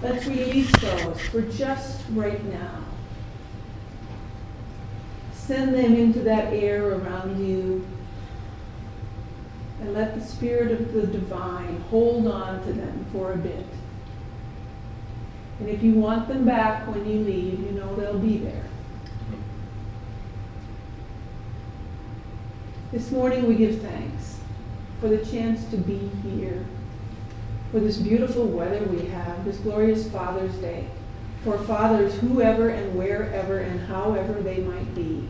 Let's release those for just right now. Send them into that air around you. And let the Spirit of the Divine hold on to them for a bit. And if you want them back when you leave, you know they'll be there. This morning we give thanks for the chance to be here, for this beautiful weather we have, this glorious Father's Day, for fathers whoever and wherever and however they might be.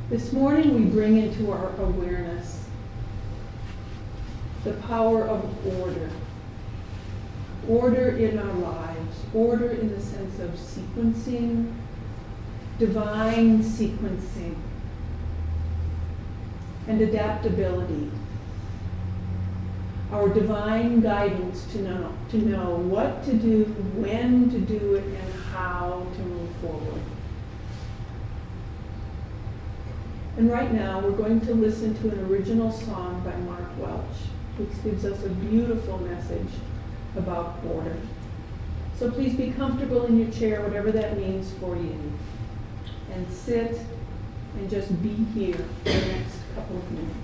This morning we bring into our awareness the power of order. Order in our lives, order in the sense of sequencing, divine sequencing, and adaptability. Our divine guidance to know what to do, when to do it, and how to move forward. And right now, we're going to listen to an original song by Mark Welch, which gives us a beautiful message about order. So please be comfortable in your chair, whatever that means for you, and sit and just be here for the next couple of minutes.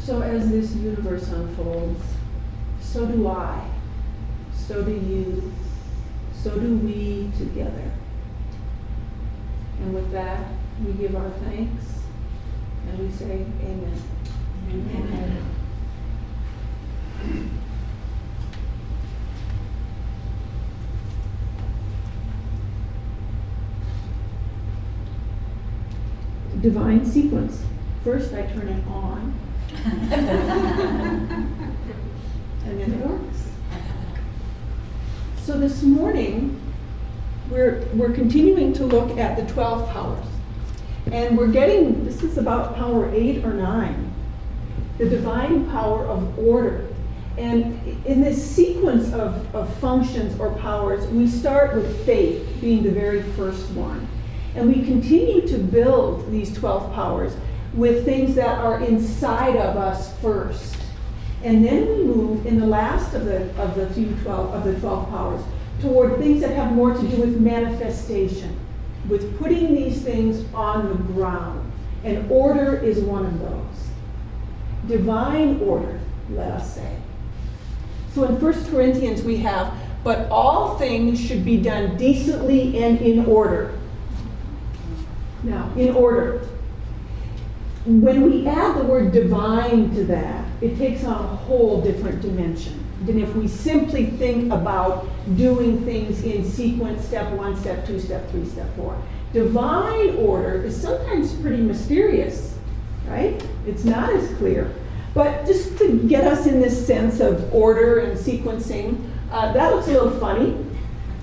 So as this universe unfolds, so do I, so do you, so do we together. And with that, we give our thanks and we say amen. Amen. Divine sequence. First I turn it on, and then it works. So this morning, we're continuing to look at the 12 powers. And this is about power 8 or 9, the divine power of order. And in this sequence of functions or powers, we start with faith being the very first one. And we continue to build these 12 powers with things that are inside of us first. And then we move in the last of the 12 powers toward things that have more to do with manifestation, with putting these things on the ground. And order is one of those. Divine order, let us say. So in 1 Corinthians we have, but all things should be done decently and in order. Now, in order. When we add the word divine to that, it takes on a whole different dimension than if we simply think about doing things in sequence, step 1, step 2, step 3, step 4. Divine order is sometimes pretty mysterious, right? It's not as clear. But just to get us in this sense of order and sequencing, that looks a little funny,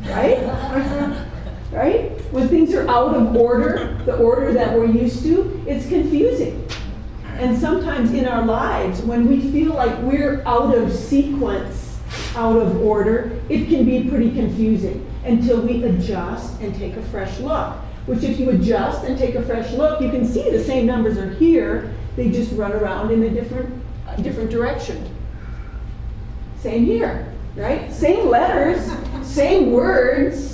right? Right? When things are out of order, the order that we're used to, it's confusing. And sometimes in our lives, when we feel like we're out of sequence, out of order, it can be pretty confusing until we adjust and take a fresh look. Which if you adjust and take a fresh look, you can see the same numbers are here, they just run around in a different direction. Same here, right? Same letters, same words.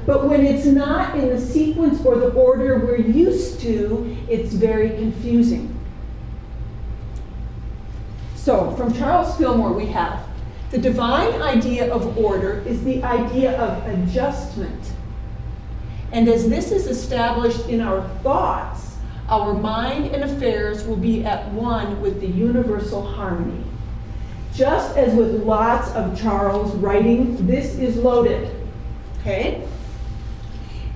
But when it's not in the sequence or the order we're used to, it's very confusing. So, from Charles Fillmore we have, the divine idea of order is the idea of adjustment. And as this is established in our thoughts, our mind and affairs will be at one with the universal harmony. Just as with lots of Charles writing, this is loaded. Okay?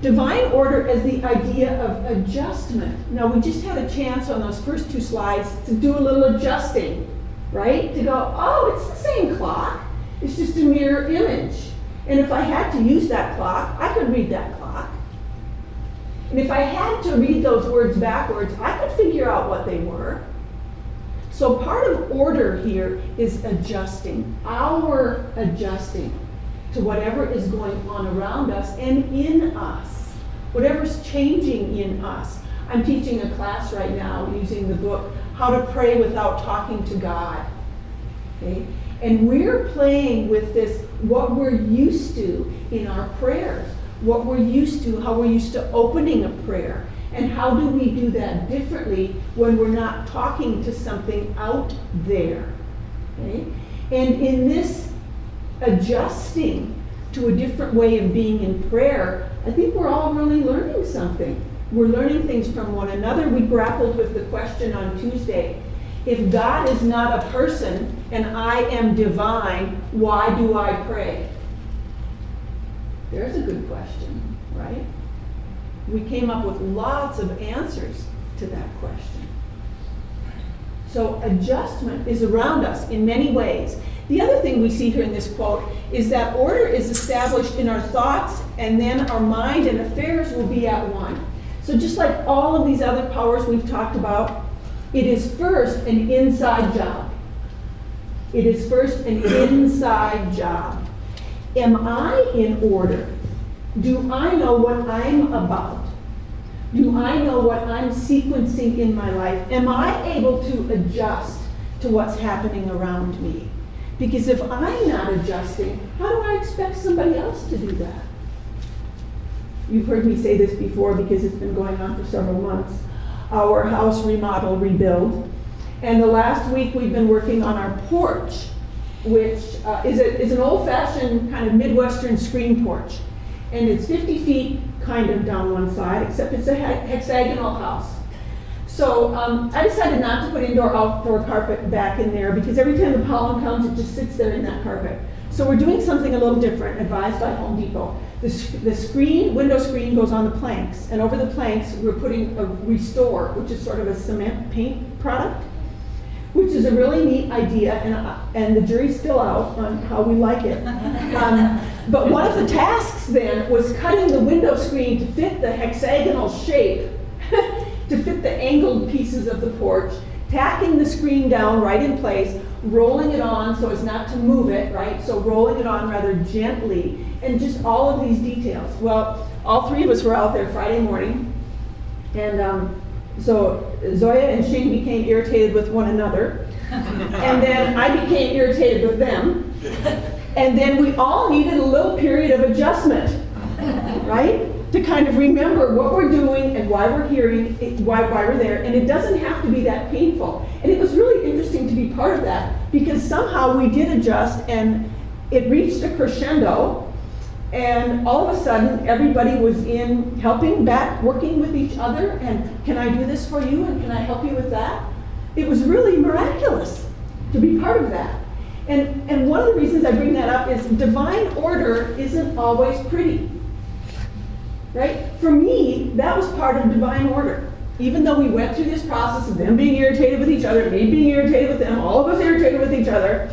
Divine order as the idea of adjustment. Now, we just had a chance on those first 2 slides to do a little adjusting, right? To go, oh, it's the same clock. It's just a mirror image. And if I had to use that clock, I could read that clock. And if I had to read those words backwards, I could figure out what they were. So part of order here is adjusting, our adjusting to whatever is going on around us and in us, whatever's changing in us. I'm teaching a class right now using the book, How to Pray Without Talking to God. Okay? And we're playing with this, what we're used to in our prayers, what we're used to, how we're used to opening a prayer, and how do we do that differently when we're not talking to something out there. Okay? And in this adjusting to a different way of being in prayer, I think we're all really learning something. We're learning things from one another. We grappled with the question on Tuesday. If God is not a person and I am divine, why do I pray? There's a good question, right? We came up with lots of answers to that question. So adjustment is around us in many ways. The other thing we see here in this quote is that order is established in our thoughts, and then our mind and affairs will be at one. So just like all of these other powers we've talked about, it is first an inside job. It is first an inside job. Am I in order? Do I know what I'm about? Do I know what I'm sequencing in my life? Am I able to adjust to what's happening around me? Because if I'm not adjusting, how do I expect somebody else to do that? You've heard me say this before because it's been going on for several months. Our house remodel, rebuild. And the last week we've been working on our porch, which is an old-fashioned kind of Midwestern screen porch. And it's 50 feet kind of down one side, except it's a hexagonal house. So I decided not to put indoor-outdoor carpet back in there because every time the pollen comes, it just sits there in that carpet. So we're doing something a little different, advised by Home Depot. The window screen goes on the planks, and over the planks, we're putting a Restore, which is sort of a cement paint product, which is a really neat idea, and the jury's still out on how we like it. But one of the tasks then was cutting the window screen to fit the hexagonal shape, to fit the angled pieces of the porch, tacking the screen down right in place, rolling it on so as not to move it, right? So rolling it on rather gently, and just all of these details. Well, all three of us were out there Friday morning, and so Zoya and Shing became irritated with one another, and then I became irritated with them, and then we all needed a little period of adjustment, right? To kind of remember what we're doing and why we're why we're there, and it doesn't have to be that painful. And it was really interesting to be part of that, because somehow we did adjust, and it reached a crescendo, and all of a sudden everybody was in helping back, working with each other, and can I do this for you, and can I help you with that? It was really miraculous to be part of that. And one of the reasons I bring that up is divine order isn't always pretty. Right? For me, that was part of divine order. Even though we went through this process of them being irritated with each other, me being irritated with them, all of us irritated with each other,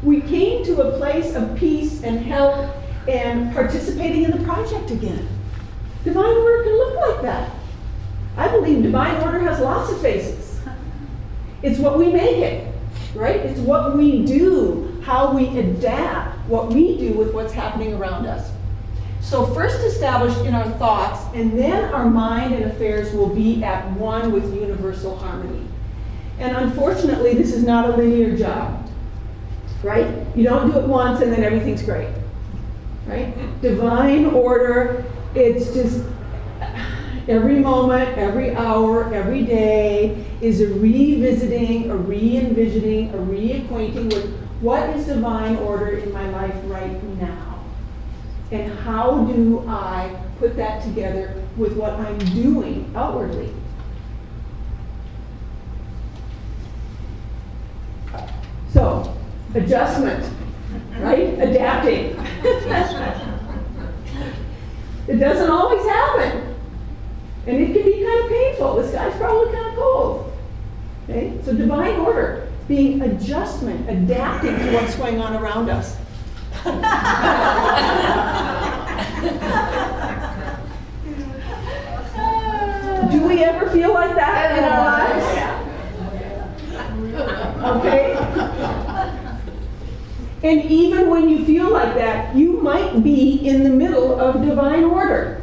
we came to a place of peace and help and participating in the project again. Divine order can look like that. I believe divine order has lots of faces. It's what we make it, right? It's what we do, how we adapt, what we do with what's happening around us. So first established in our thoughts, and then our mind and affairs will be at one with universal harmony. And unfortunately, this is not a linear job, right? You don't do it once and then everything's great, right? Divine order, it's just every moment, every hour, every day is a revisiting, a re-envisioning, a reacquainting with what is divine order in my life right now. And how do I put that together with what I'm doing outwardly? So, adjustment, right? Adapting. It doesn't always happen. And it can be kind of painful. This guy's probably kind of cold. Okay? So divine order, being adjustment, adapting to what's going on around us. Do we ever feel like that in our lives? Okay. And even when you feel like that, you might be in the middle of divine order,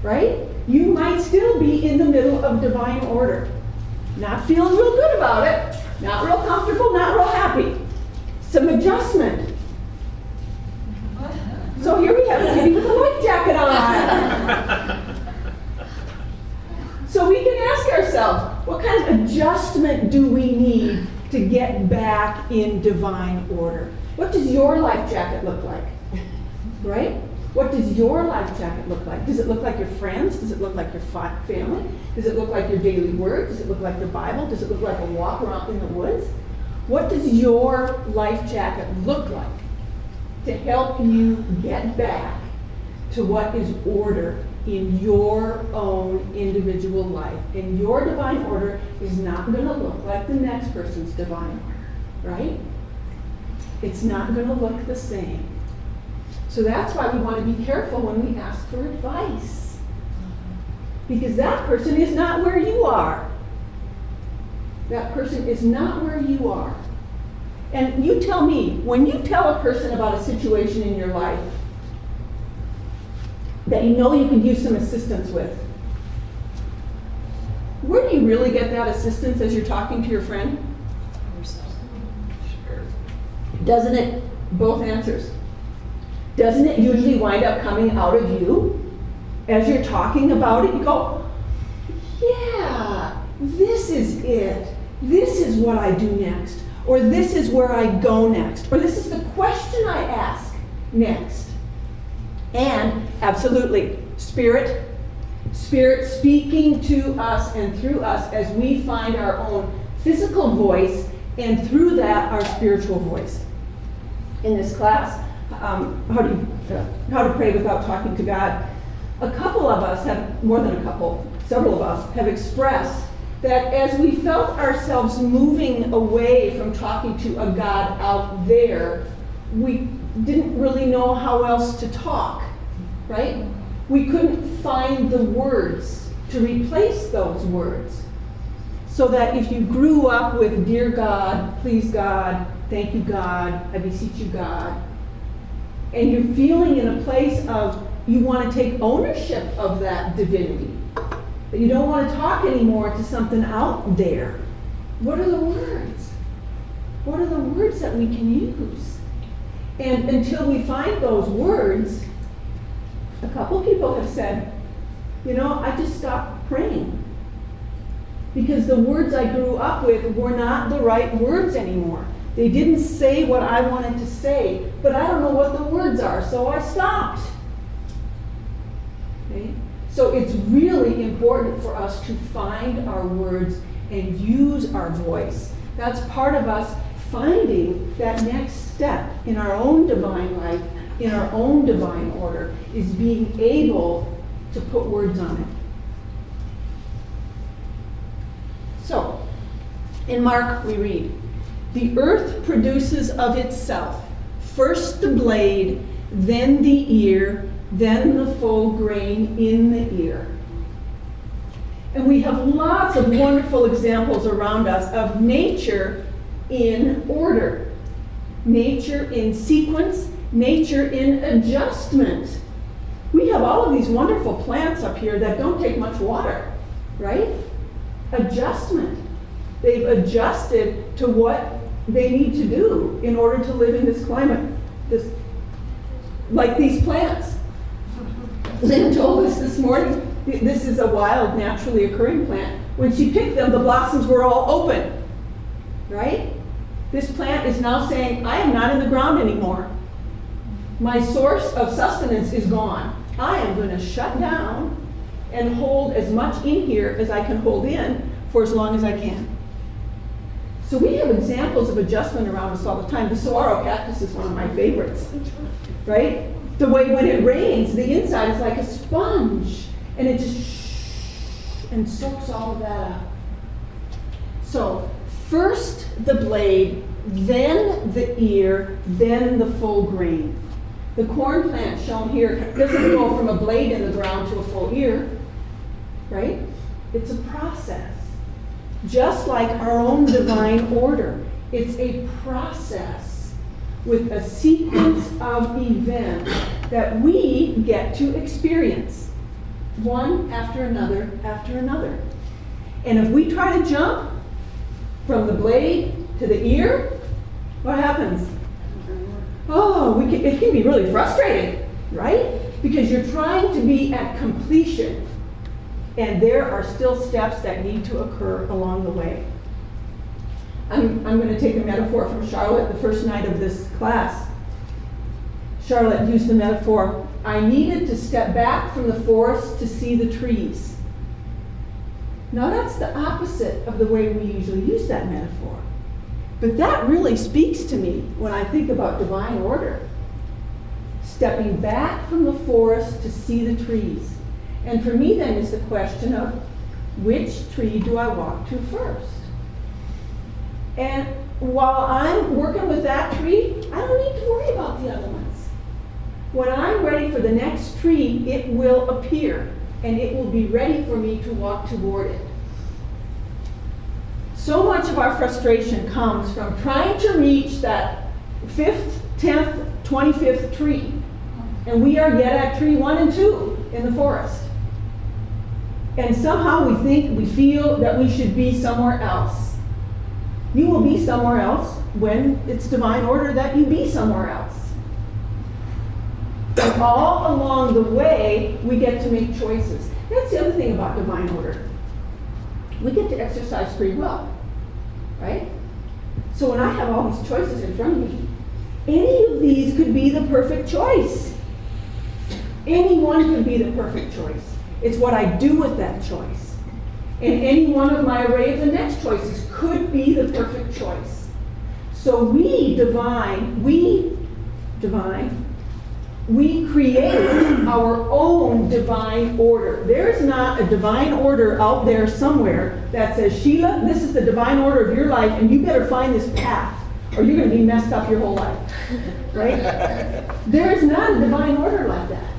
right? You might still be in the middle of divine order. Not feeling real good about it, not real comfortable, not real happy. Some adjustment. So here we have a lady with a life jacket on. So we can ask ourselves, what kind of adjustment do we need to get back in divine order? What does your life jacket look like? Right? What does your life jacket look like? Does it look like your friends? Does it look like your family? Does it look like your daily word? Does it look like the Bible? Does it look like a walk around in the woods? What does your life jacket look like to help you get back to what is order in your own individual life? And your divine order is not going to look like the next person's divine order, right? It's not going to look the same. So that's why we want to be careful when we ask for advice. Because that person is not where you are. That person is not where you are. And you tell me, when you tell a person about a situation in your life that you know you could use some assistance with, where do you really get that assistance as you're talking to your friend? Doesn't it, both answers, doesn't it usually wind up coming out of you? As you're talking about it, you go, yeah, this is it. This is is what I do next, or this is where I go next, or this is the question I ask next. And absolutely, Spirit speaking to us and through us as we find our own physical voice, and through that, our spiritual voice. In this class, how to pray without talking to God, a couple of us have, more than a couple, several of us have expressed that as we felt ourselves moving away from talking to a God out there, we didn't really know how else to talk, right? We couldn't find the words to replace those words. So that if you grew up with, dear God, please God, thank you God, I beseech you God, and you're feeling in a place of you want to take ownership of that divinity, that you don't want to talk anymore to something out there, what are the words? What are the words that we can use? And until we find those words, a couple people have said, I just stopped praying. Because the words I grew up with were not the right words anymore. They didn't say what I wanted to say, but I don't know what the words are, so I stopped. Okay? So it's really important for us to find our words and use our voice. That's part of us finding that next step in our own divine life, in our own divine order, is being able to put words on it. So, in Mark we read, the earth produces of itself first the blade, then the ear, then the full grain in the ear. And we have lots of wonderful examples around us of nature in order, nature in sequence, nature in adjustment. We have all of these wonderful plants up here that don't take much water, right? Adjustment. They've adjusted to what they need to do in order to live in this climate. Like these plants. Lynn told us this morning, this is a wild, naturally occurring plant. When she picked them, the blossoms were all open, right? This plant is now saying, I am not in the ground anymore. My source of sustenance is gone. I am going to shut down and hold as much in here as I can hold in for as long as I can. So we have examples of adjustment around us all the time. The saguaro cactus is one of my favorites, right? The way when it rains, the inside is like a sponge, and it just and soaks all of that up. So first the blade, then the ear, then the full grain. The corn plant shown here doesn't go from a blade in the ground to a full ear, right? It's a process. Just like our own divine order, it's a process with a sequence of events that we get to experience, one after another after another. And if we try to jump from the blade to the ear, what happens? Oh, it can be really frustrating, right? Because you're trying to be at completion, and there are still steps that need to occur along the way. I'm going to take a metaphor from Charlotte the first night of this class. Charlotte used the metaphor, I needed to step back from the forest to see the trees. Now that's the opposite of the way we usually use that metaphor. But that really speaks to me when I think about divine order. Stepping back from the forest to see the trees. And for me then is the question of, which tree do I walk to first? And while I'm working with that tree, I don't need to worry about the other ones. When I'm ready for the next tree, it will appear, and it will be ready for me to walk toward it. So much of our frustration comes from trying to reach that 5th, 10th, 25th tree. And we are yet at tree 1 and 2 in the forest. And somehow we feel that we should be somewhere else. You will be somewhere else when it's divine order that you be somewhere else. And all along the way, we get to make choices. That's the other thing about divine order. We get to exercise free will. right? So when I have all these choices in front of me, any of these could be the perfect choice. Any one could be the perfect choice. It's what I do with that choice. And any one of my array of the next choices could be the perfect choice. So we create our own divine order. There's not a divine order out there somewhere that says, Sheila, this is the divine order of your life, and you better find this path, or you're going to be messed up your whole life. Right? There is not a divine order like that.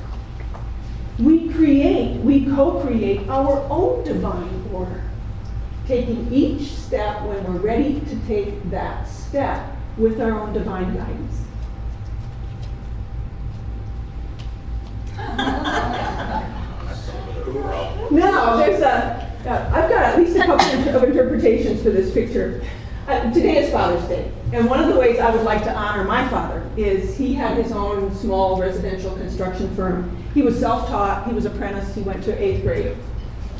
We co-create our own divine order, taking each step when we're ready to take that step with our own divine guidance. Now, I've got at least a couple of interpretations for this picture. Today is Father's Day, and one of the ways I would like to honor my father is he had his own small residential construction firm. He was self-taught, he was apprenticed, he went to 8th grade,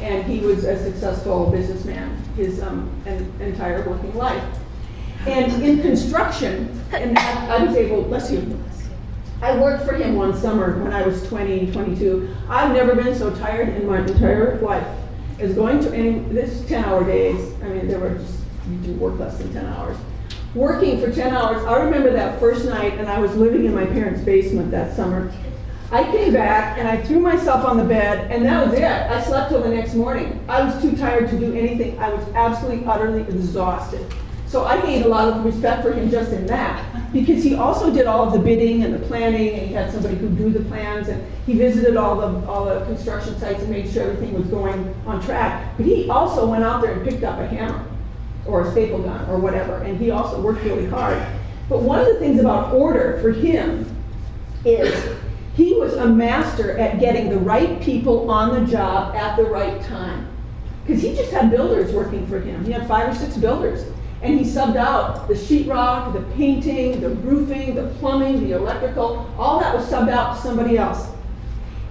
and he was a successful businessman his entire working life. And in construction, and I was able, bless you, I worked for him one summer when I was 20, 22. I've never been so tired in my entire life as going to this 10-hour days. I mean, there were just, you didn't work less than 10 hours. Working for 10 hours, I remember that first night, and I was living in my parents' basement that summer. I came back, and I threw myself on the bed, and that was it. I slept till the next morning. I was too tired to do anything. I was absolutely, utterly exhausted. So I gained a lot of respect for him just in that, because he also did all of the bidding and the planning, and he had somebody who drew the plans, and he visited all the construction sites and made sure everything was going on track. But he also went out there and picked up a hammer or a staple gun or whatever, and he also worked really hard. But one of the things about order for him is he was a master at getting the right people on the job at the right time. Because he just had builders working for him. He had 5 or 6 builders. And he subbed out the sheetrock, the painting, the roofing, the plumbing, the electrical, all that was subbed out to somebody else.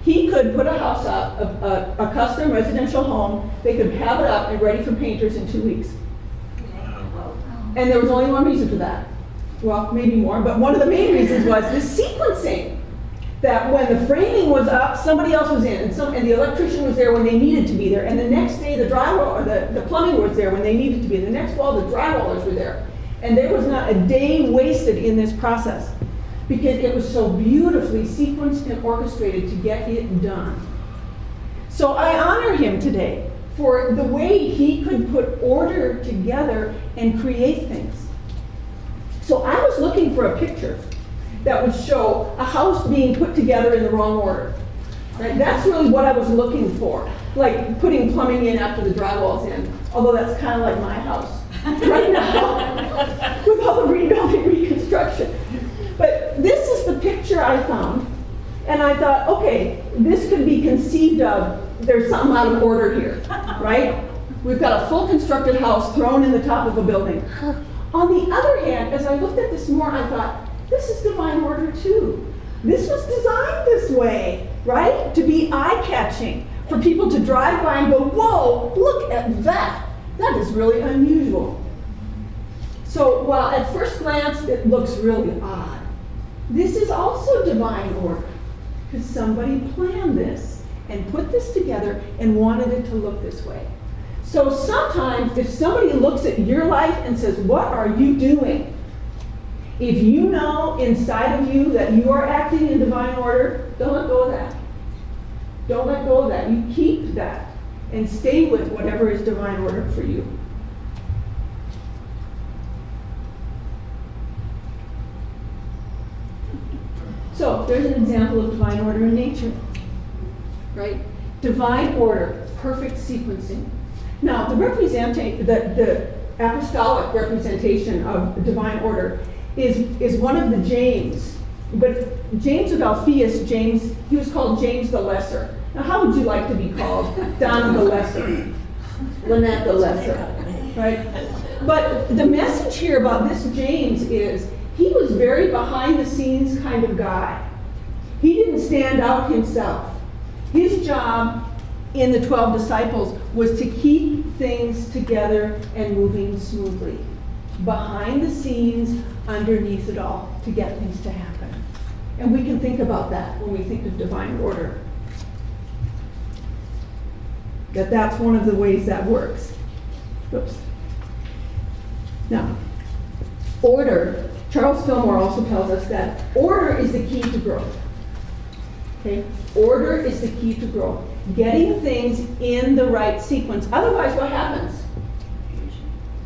He could put a house up, a custom residential home, they could have it up and ready for painters in 2 weeks. And there was only one reason for that. Well, maybe more, but one of the main reasons was this sequencing. That when the framing was up, somebody else was in, and the electrician was there when they needed to be there, and the next day the drywall, or the plumbing was there when they needed to be. The next fall, the drywallers were there. And there was not a day wasted in this process, because it was so beautifully sequenced and orchestrated to get it done. So I honor him today for the way he could put order together and create things. So I was looking for a picture that would show a house being put together in the wrong order. Right? That's really what I was looking for. Like putting plumbing in after the drywall's in, although that's kind of like my house right now with all the rebuilding, reconstruction. But this is the picture I found, and I thought, okay, this could be conceived of, there's something out of order here, right? We've got a full constructed house thrown in the top of a building. On the other hand, as I looked at this more, I thought, this is divine order too. This was designed this way, right? To be eye-catching, for people to drive by and go, whoa, look at that. That is really unusual. So while at first glance it looks really odd, this is also divine order, because somebody planned this and put this together and wanted it to look this way. So sometimes if somebody looks at your life and says, what are you doing? If you know inside of you that you are acting in divine order, don't let go of that. Don't let go of that. You keep that and stay with whatever is divine order for you. So there's an example of divine order in nature, right? Divine order, perfect sequencing. Now, the apostolic representation of divine order is one of the James. But James of Alphaeus, he was called James the Lesser. Now, how would you like to be called? Donna the Lesser, Lynnette the Lesser, right? But the message here about this James is he was very behind-the-scenes kind of guy. He didn't stand out himself. His job in the 12 disciples was to keep things together and moving smoothly. behind the scenes, underneath it all, to get things to happen. And we can think about that when we think of divine order. That's one of the ways that works. Oops. Now, order, Charles Fillmore also tells us that order is the key to growth. Okay? Order is the key to growth. Getting things in the right sequence. Otherwise, what happens?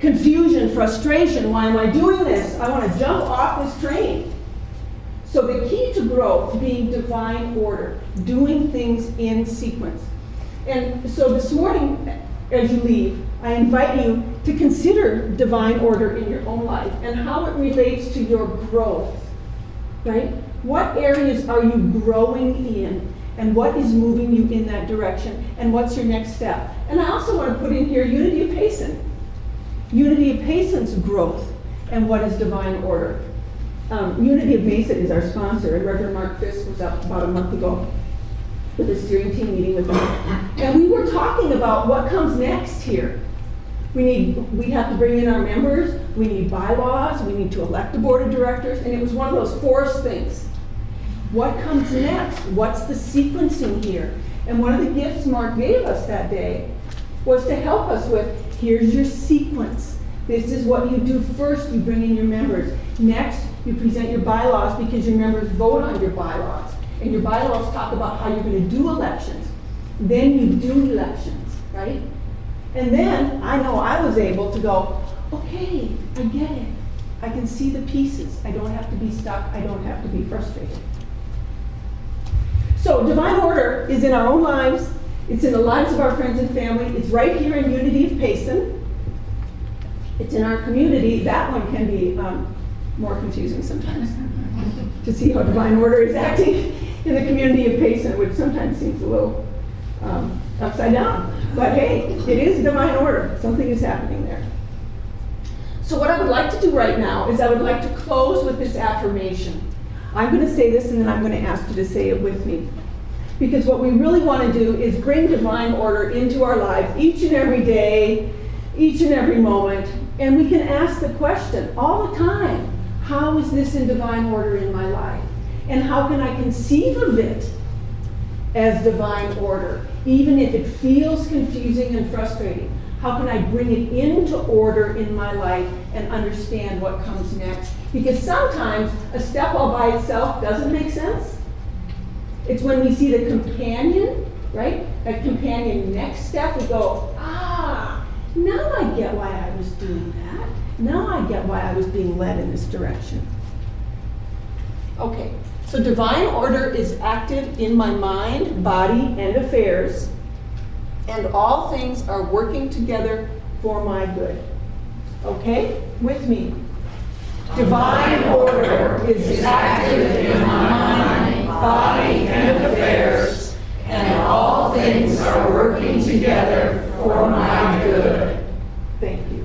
Confusion, frustration. Why am I doing this? I want to jump off this train. So the key to growth being divine order, doing things in sequence. And so this morning, as you leave, I invite you to consider divine order in your own life and how it relates to your growth, right? What areas are you growing in, and what is moving you in that direction, and what's your next step? And I also want to put in here Unity of Payson. Unity of Payson's growth, and what is divine order. Unity of Payson is our sponsor, and Reverend Mark Fisk was up about a month ago with a steering team meeting with them. And we were talking about what comes next here. We have to bring in our members, we need bylaws, we need to elect a board of directors, and it was one of those forced things. What comes next? What's the sequencing here? And one of the gifts Mark gave us that day was to help us with, here's your sequence. This is what you do first, you bring in your members. Next, you present your bylaws because your members vote on your bylaws. And your bylaws talk about how you're going to do elections. Then you do elections, right? And then I know I was able to go, okay, I get it. I can see the pieces. I don't have to be stuck. I don't have to be frustrated. So divine order is in our own lives. It's in the lives of our friends and family. It's right here in Unity of Payson. It's in our community. That one can be more confusing sometimes to see how divine order is acting in the community of Payson, which sometimes seems a little upside down. But hey, it is divine order. Something is happening there. So what I would like to do right now is I would like to close with this affirmation. I'm going to say this and then I'm going to ask you to say it with me. Because what we really want to do is bring divine order into our lives each and every day, each and every moment. And we can ask the question all the time, how is this in divine order in my life? And how can I conceive of it as divine order, even if it feels confusing and frustrating? How can I bring it into order in my life and understand what comes next? Because sometimes a step all by itself doesn't make sense. It's when we see the companion, right? That companion next step, we go, now I get why I was doing that. Now I get why I was being led in this direction. Okay, so divine order is active in my mind, body, and affairs, and all things are working together for my good. Okay, with me. Divine order is active in my mind, body, and affairs, and all things are working together for my good. Thank you.